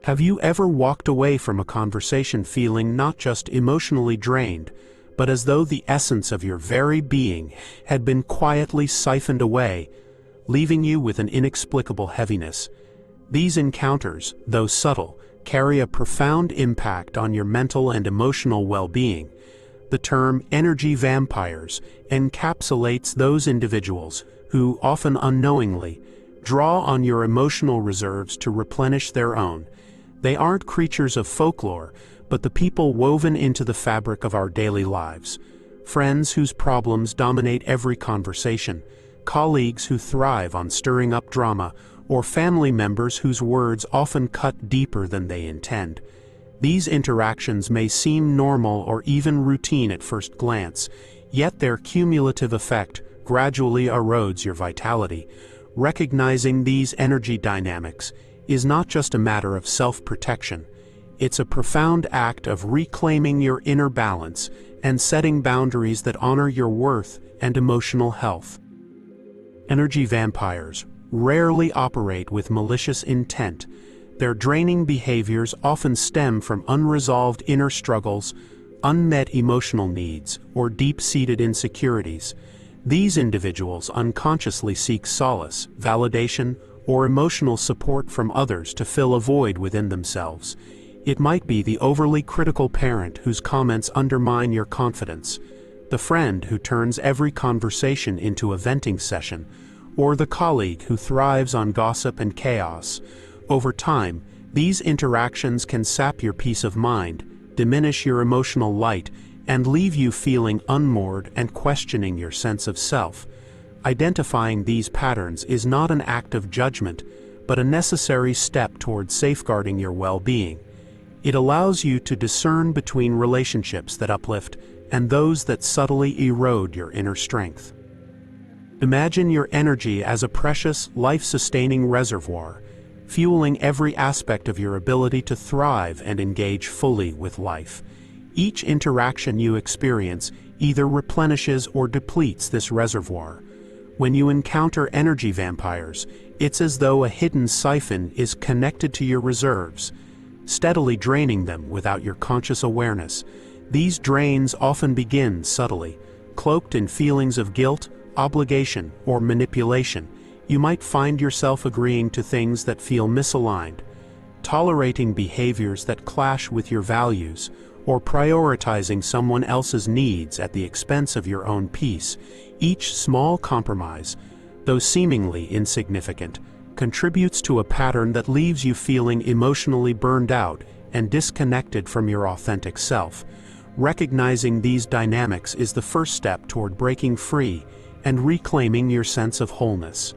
Have you ever walked away from a conversation feeling not just emotionally drained, but as though the essence of your very being had been quietly siphoned away, leaving you with an inexplicable heaviness? These encounters, though subtle, carry a profound impact on your mental and emotional well-being. The term energy vampires encapsulates those individuals who, often unknowingly, draw on your emotional reserves to replenish their own. They aren't creatures of folklore, but the people woven into the fabric of our daily lives. Friends whose problems dominate every conversation, colleagues who thrive on stirring up drama, or family members whose words often cut deeper than they intend. These interactions may seem normal or even routine at first glance, yet their cumulative effect gradually erodes your vitality. Recognizing these energy dynamics is not just a matter of self-protection. It's a profound act of reclaiming your inner balance and setting boundaries that honor your worth and emotional health. Energy vampires rarely operate with malicious intent. Their draining behaviors often stem from unresolved inner struggles, unmet emotional needs, or deep-seated insecurities. These individuals unconsciously seek solace, validation, or emotional support from others to fill a void within themselves. It might be the overly critical parent whose comments undermine your confidence, the friend who turns every conversation into a venting session, or the colleague who thrives on gossip and chaos. Over time, these interactions can sap your peace of mind, diminish your emotional light, and leave you feeling unmoored and questioning your sense of self. Identifying these patterns is not an act of judgment, but a necessary step toward safeguarding your well-being. It allows you to discern between relationships that uplift and those that subtly erode your inner strength. Imagine your energy as a precious, life-sustaining reservoir, fueling every aspect of your ability to thrive and engage fully with life. Each interaction you experience either replenishes or depletes this reservoir. When you encounter energy vampires, it's as though a hidden siphon is connected to your reserves, steadily draining them without your conscious awareness. These drains often begin subtly, cloaked in feelings of guilt, obligation, or manipulation. You might find yourself agreeing to things that feel misaligned, tolerating behaviors that clash with your values, or prioritizing someone else's needs at the expense of your own peace. Each small compromise, though seemingly insignificant, contributes to a pattern that leaves you feeling emotionally burned out and disconnected from your authentic self. Recognizing these dynamics is the first step toward breaking free and reclaiming your sense of wholeness.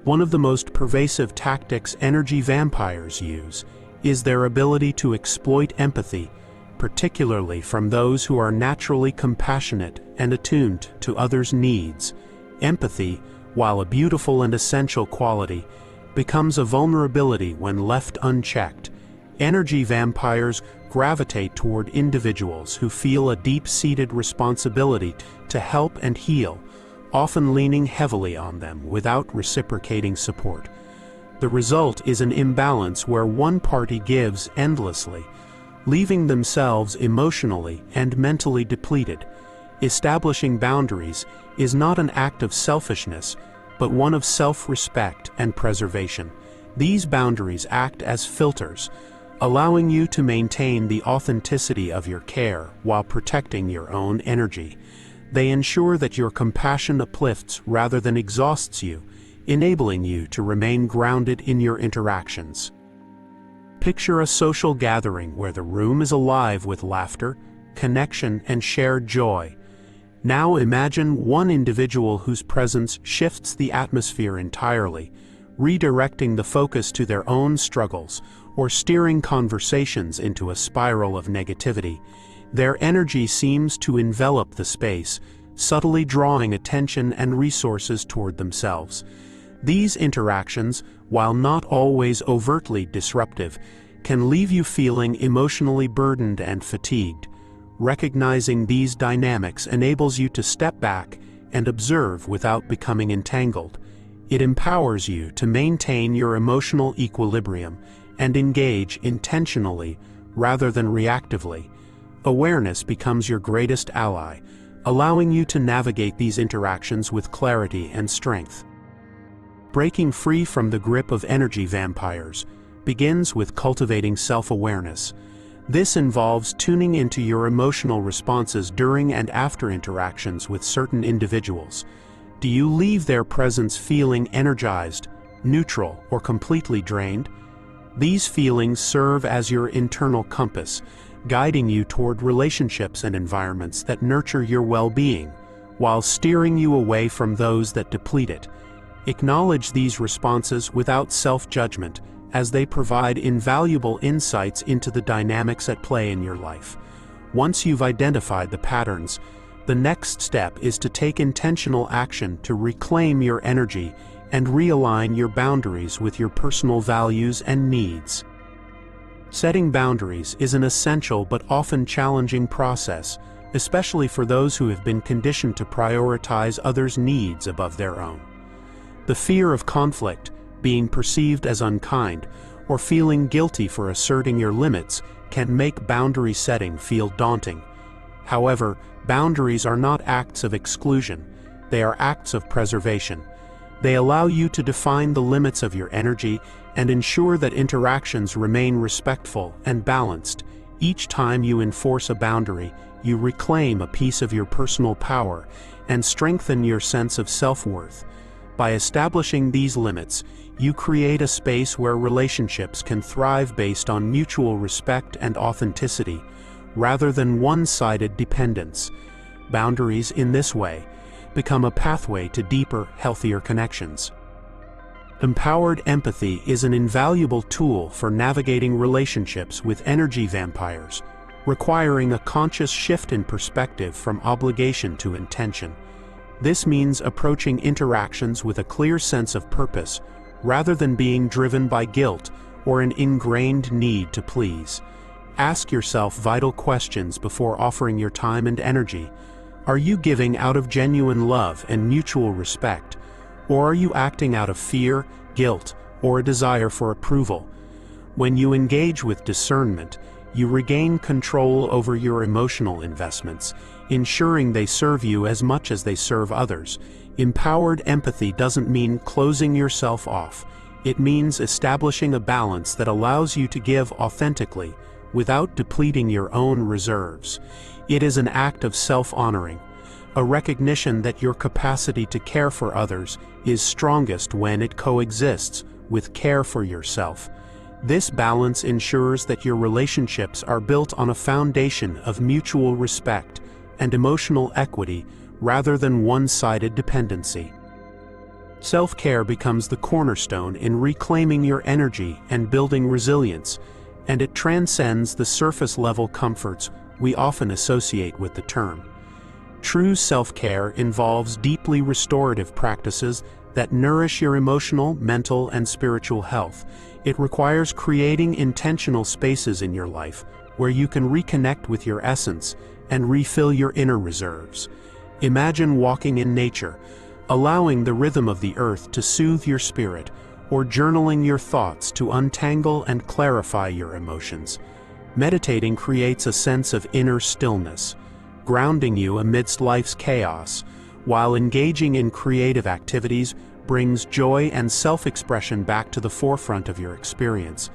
One of the most pervasive tactics energy vampires use is their ability to exploit empathy, particularly from those who are naturally compassionate and attuned to others' needs. Empathy, while a beautiful and essential quality, becomes a vulnerability when left unchecked. Energy vampires gravitate toward individuals who feel a deep-seated responsibility to help and heal, often leaning heavily on them without reciprocating support. The result is an imbalance where one party gives endlessly, leaving themselves emotionally and mentally depleted. Establishing boundaries is not an act of selfishness, but one of self-respect and preservation. These boundaries act as filters, allowing you to maintain the authenticity of your care while protecting your own energy. They ensure that your compassion uplifts rather than exhausts you, enabling you to remain grounded in your interactions. Picture a social gathering where the room is alive with laughter, connection, and shared joy. Now imagine one individual whose presence shifts the atmosphere entirely, redirecting the focus to their own struggles or steering conversations into a spiral of negativity. Their energy seems to envelop the space, subtly drawing attention and resources toward themselves. These interactions, while not always overtly disruptive, can leave you feeling emotionally burdened and fatigued. Recognizing these dynamics enables you to step back and observe without becoming entangled. It empowers you to maintain your emotional equilibrium, and engage intentionally rather than reactively. Awareness becomes your greatest ally, allowing you to navigate these interactions with clarity and strength. Breaking free from the grip of energy vampires begins with cultivating self-awareness. This involves tuning into your emotional responses during and after interactions with certain individuals. Do you leave their presence feeling energized, neutral, or completely drained? These feelings serve as your internal compass, guiding you toward relationships and environments that nurture your well-being, while steering you away from those that deplete it. Acknowledge these responses without self-judgment, as they provide invaluable insights into the dynamics at play in your life. Once you've identified the patterns, the next step is to take intentional action to reclaim your energy and realign your boundaries with your personal values and needs. Setting boundaries is an essential but often challenging process, especially for those who have been conditioned to prioritize others' needs above their own. The fear of conflict, being perceived as unkind, or feeling guilty for asserting your limits can make boundary setting feel daunting. However, boundaries are not acts of exclusion, they are acts of preservation. They allow you to define the limits of your energy and ensure that interactions remain respectful and balanced. Each time you enforce a boundary, you reclaim a piece of your personal power and strengthen your sense of self-worth. By establishing these limits, you create a space where relationships can thrive based on mutual respect and authenticity, rather than one-sided dependence. Boundaries, in this way, become a pathway to deeper, healthier connections. Empowered empathy is an invaluable tool for navigating relationships with energy vampires, requiring a conscious shift in perspective from obligation to intention. This means approaching interactions with a clear sense of purpose, rather than being driven by guilt or an ingrained need to please. Ask yourself vital questions before offering your time and energy. Are you giving out of genuine love and mutual respect, or are you acting out of fear, guilt, or a desire for approval? When you engage with discernment, you regain control over your emotional investments, ensuring they serve you as much as they serve others. Empowered empathy doesn't mean closing yourself off. It means establishing a balance that allows you to give authentically, without depleting your own reserves. It is an act of self-honoring, a recognition that your capacity to care for others is strongest when it coexists with care for yourself. This balance ensures that your relationships are built on a foundation of mutual respect and emotional equity rather than one-sided dependency. Self-care becomes the cornerstone in reclaiming your energy and building resilience, and it transcends the surface-level comforts we often associate with the term. True self-care involves deeply restorative practices that nourish your emotional, mental, and spiritual health. It requires creating intentional spaces in your life where you can reconnect with your essence and refill your inner reserves. Imagine walking in nature, allowing the rhythm of the earth to soothe your spirit, or journaling your thoughts to untangle and clarify your emotions. Meditating creates a sense of inner stillness, grounding you amidst life's chaos, while engaging in creative activities brings joy and self-expression back to the forefront of your experience.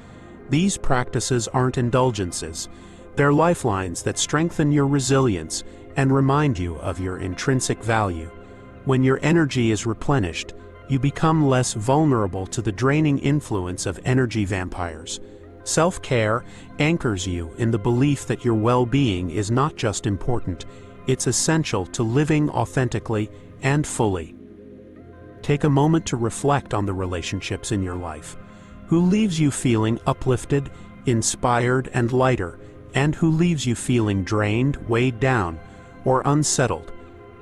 These practices aren't indulgences. They're lifelines that strengthen your resilience and remind you of your intrinsic value. When your energy is replenished, you become less vulnerable to the draining influence of energy vampires. Self-care anchors you in the belief that your well-being is not just important, it's essential to living authentically and fully. Take a moment to reflect on the relationships in your life. Who leaves you feeling uplifted, inspired, and lighter, and who leaves you feeling drained, weighed down, or unsettled?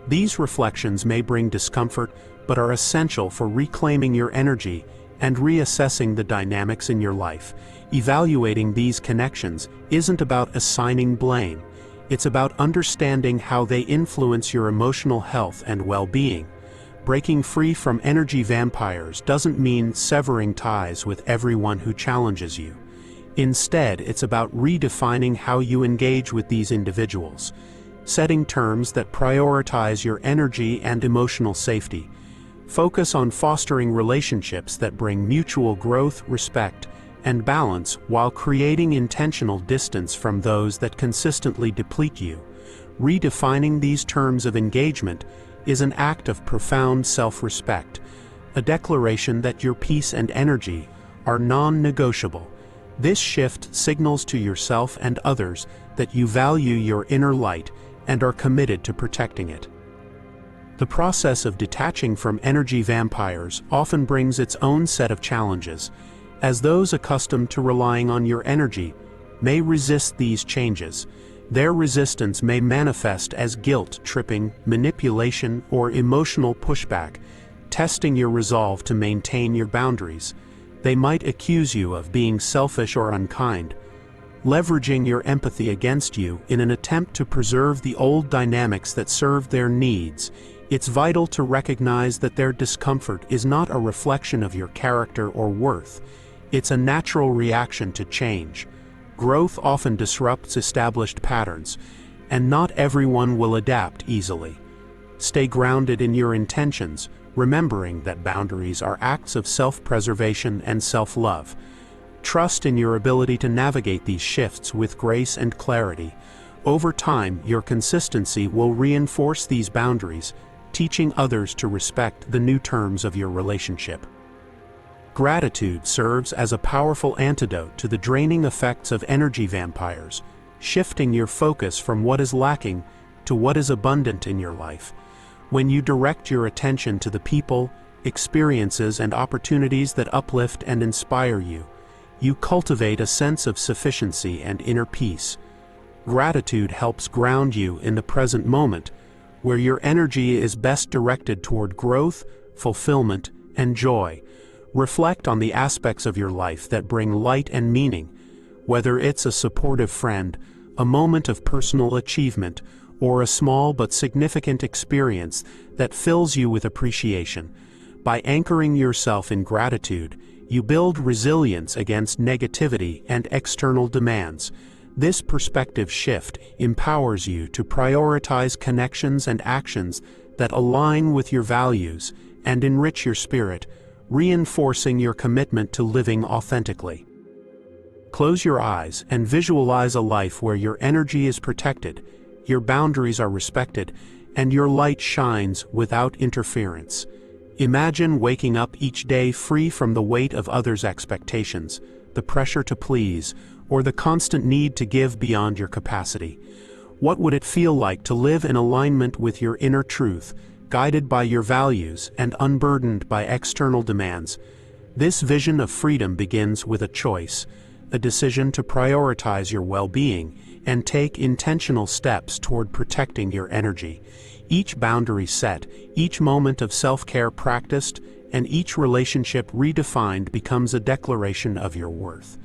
These reflections may bring discomfort, but are essential for reclaiming your energy and reassessing the dynamics in your life. Evaluating these connections isn't about assigning blame. It's about understanding how they influence your emotional health and well-being. Breaking free from energy vampires doesn't mean severing ties with everyone who challenges you. Instead, it's about redefining how you engage with these individuals, setting terms that prioritize your energy and emotional safety. Focus on fostering relationships that bring mutual growth, respect, and balance while creating intentional distance from those that consistently deplete you. Redefining these terms of engagement is an act of profound self-respect, a declaration that your peace and energy are non-negotiable. This shift signals to yourself and others that you value your inner light and are committed to protecting it. The process of detaching from energy vampires often brings its own set of challenges, as those accustomed to relying on your energy may resist these changes. Their resistance may manifest as guilt tripping, manipulation, or emotional pushback, testing your resolve to maintain your boundaries. They might accuse you of being selfish or unkind, leveraging your empathy against you in an attempt to preserve the old dynamics that served their needs. It's vital to recognize that their discomfort is not a reflection of your character or worth. It's a natural reaction to change. Growth often disrupts established patterns, and not everyone will adapt easily. Stay grounded in your intentions, remembering that boundaries are acts of self-preservation and self-love. Trust in your ability to navigate these shifts with grace and clarity. Over time, your consistency will reinforce these boundaries, teaching others to respect the new terms of your relationship. Gratitude serves as a powerful antidote to the draining effects of energy vampires, shifting your focus from what is lacking to what is abundant in your life. When you direct your attention to the people, experiences, and opportunities that uplift and inspire you, you cultivate a sense of sufficiency and inner peace. Gratitude helps ground you in the present moment, where your energy is best directed toward growth, fulfillment, and joy. Reflect on the aspects of your life that bring light and meaning, whether it's a supportive friend, a moment of personal achievement, or a small but significant experience that fills you with appreciation. By anchoring yourself in gratitude, you build resilience against negativity and external demands. This perspective shift empowers you to prioritize connections and actions that align with your values and enrich your spirit, reinforcing your commitment to living authentically. Close your eyes and visualize a life where your energy is protected, your boundaries are respected, and your light shines without interference. Imagine waking up each day free from the weight of others' expectations, the pressure to please, or the constant need to give beyond your capacity. What would it feel like to live in alignment with your inner truth, guided by your values and unburdened by external demands? This vision of freedom begins with a choice, a decision to prioritize your well-being and take intentional steps toward protecting your energy. Each boundary set, each moment of self-care practiced, and each relationship redefined becomes a declaration of your worth.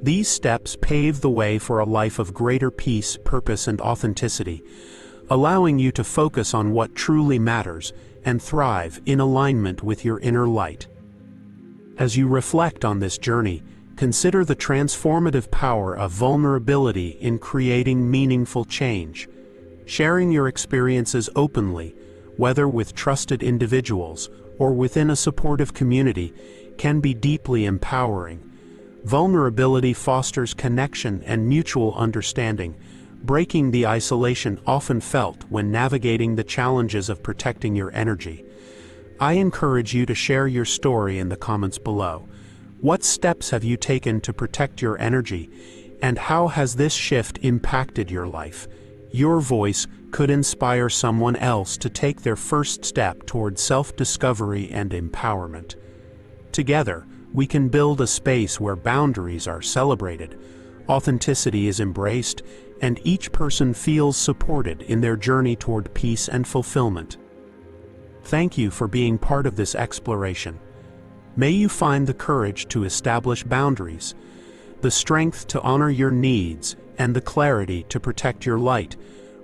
These steps pave the way for a life of greater peace, purpose, and authenticity, allowing you to focus on what truly matters and thrive in alignment with your inner light. As you reflect on this journey, consider the transformative power of vulnerability in creating meaningful change. Sharing your experiences openly, whether with trusted individuals or within a supportive community, can be deeply empowering. Vulnerability fosters connection and mutual understanding, breaking the isolation often felt when navigating the challenges of protecting your energy. I encourage you to share your story in the comments below. What steps have you taken to protect your energy, and how has this shift impacted your life? Your voice could inspire someone else to take their first step toward self-discovery and empowerment. Together, we can build a space where boundaries are celebrated, authenticity is embraced, and each person feels supported in their journey toward peace and fulfillment. Thank you for being part of this exploration. May you find the courage to establish boundaries, the strength to honor your needs, and the clarity to protect your light.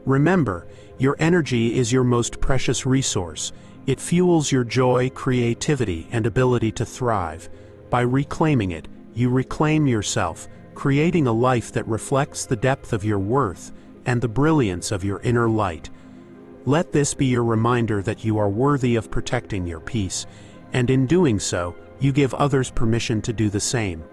Remember, your energy is your most precious resource. It fuels your joy, creativity, and ability to thrive. By reclaiming it, you reclaim yourself, creating a life that reflects the depth of your worth and the brilliance of your inner light. Let this be your reminder that you are worthy of protecting your peace, and in doing so, you give others permission to do the same.